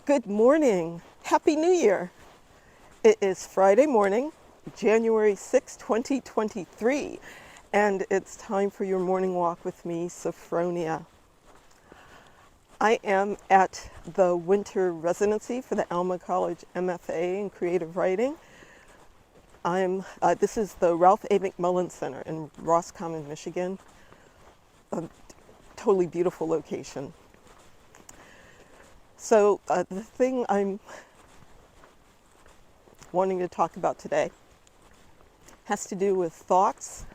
Good morning. Happy New Year. It is Friday morning, January 6, 2023, and it's time for your morning walk with me, Sophfronia. I am at the winter residency for the Alma College MFA in Creative Writing. This is the Ralph A. McMullen Center in Roscommon, Michigan. A totally beautiful location. So the thing I'm wanting to talk about today has to do with thoughts,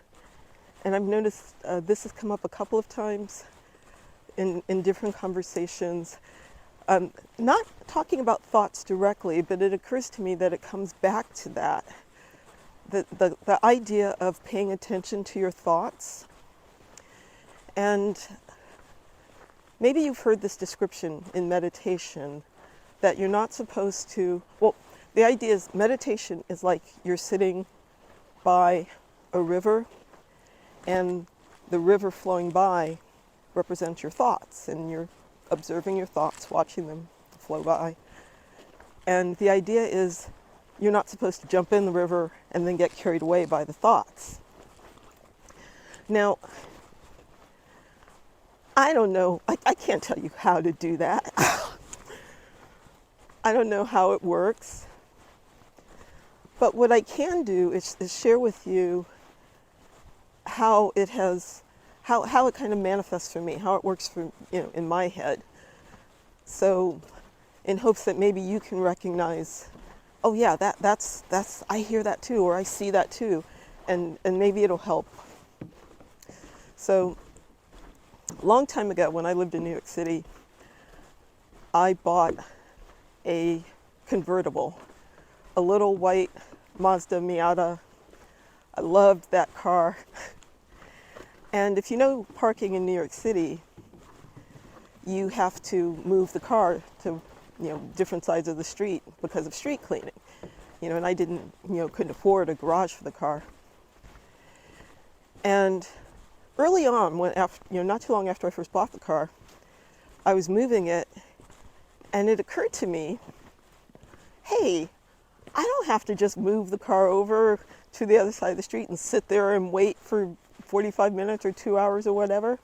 and I've noticed this has come up a couple of times in different conversations. Not talking about thoughts directly, but it occurs to me that it comes back to that. The idea of paying attention to your thoughts. And maybe you've heard this description in meditation, that you're not supposed to, well, the idea is meditation is like you're sitting by a river, and the river flowing by represents your thoughts, and you're observing your thoughts, watching them flow by. And the idea is you're not supposed to jump in the river and then get carried away by the thoughts. Now, I don't know, I can't tell you how to do that. I don't know how it works. But what I can do is share with you how it kind of manifests for me, how it works for, in my head. So in hopes that maybe you can recognize, oh yeah, that's I hear that too, or I see that too, and maybe it'll help. So a long time ago, when I lived in New York City, I bought a convertible, a little white Mazda Miata. I loved that car. And if you know parking in New York City, you have to move the car to, different sides of the street because of street cleaning. And I couldn't afford a garage for the car. And early on, not too long after I first bought the car, I was moving it, and it occurred to me, hey, I don't have to just move the car over to the other side of the street and sit there and wait for 45 minutes or 2 hours or whatever.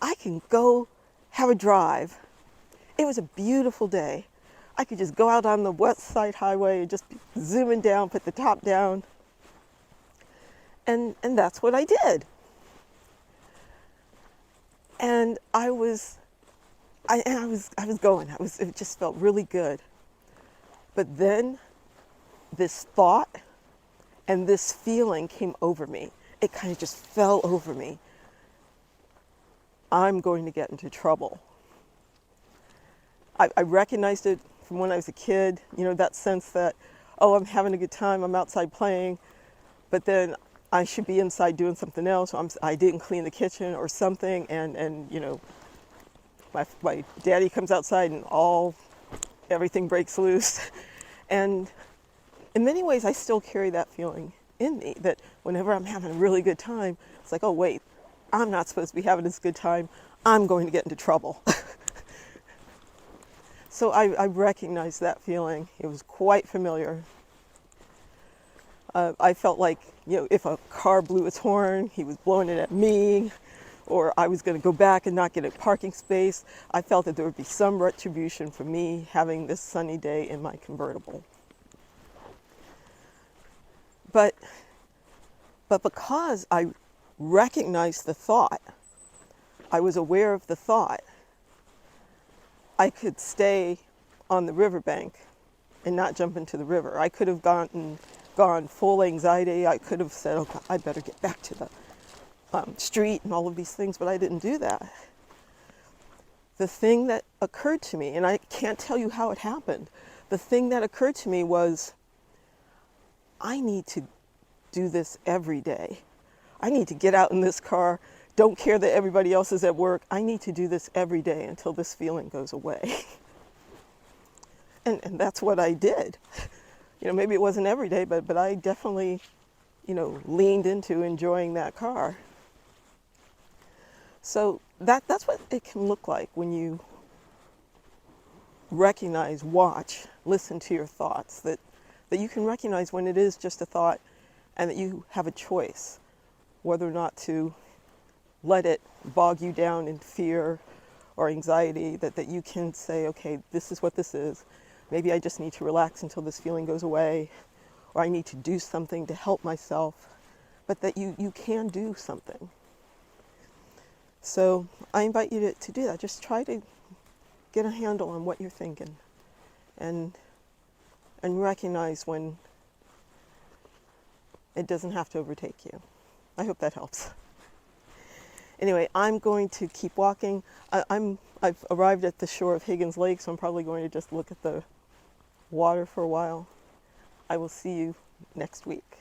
I can go have a drive. It was a beautiful day. I could just go out on the West Side Highway and just zooming down, put the top down. And that's what I did. And it just felt really good. But then this thought and this feeling came over me. It kind of just fell over me. I'm going to get into trouble. I recognized it from when I was a kid, that sense that, oh, I'm having a good time, I'm outside playing, but then I should be inside doing something else. I didn't clean the kitchen or something, and my daddy comes outside and everything breaks loose. And in many ways, I still carry that feeling in me, that whenever I'm having a really good time, it's like, oh wait, I'm not supposed to be having this good time. I'm going to get into trouble. So I recognized that feeling. It was quite familiar. I felt like, if a car blew its horn, he was blowing it at me, or I was going to go back and not get a parking space. I felt that there would be some retribution for me having this sunny day in my convertible. But because I recognized the thought, I was aware of the thought, I could stay on the riverbank and not jump into the river. I could have gone full anxiety. I could have said, oh God, I better get back to the street and all of these things, but I didn't do that. The thing that occurred to me, and I can't tell you how it happened, the thing that occurred to me was, I need to do this every day. I need to get out in this car, don't care that everybody else is at work. I need to do this every day until this feeling goes away. And that's what I did. Maybe it wasn't every day, but I definitely, leaned into enjoying that car. So that's what it can look like when you recognize, watch, listen to your thoughts, that you can recognize when it is just a thought and that you have a choice whether or not to let it bog you down in fear or anxiety, that you can say, okay, this is what this is. Maybe I just need to relax until this feeling goes away, or I need to do something to help myself, but that you can do something. So I invite you to do that. Just try to get a handle on what you're thinking and recognize when it doesn't have to overtake you. I hope that helps. Anyway, I'm going to keep walking. I've arrived at the shore of Higgins Lake, so I'm probably going to just look at the water for a while. I will see you next week.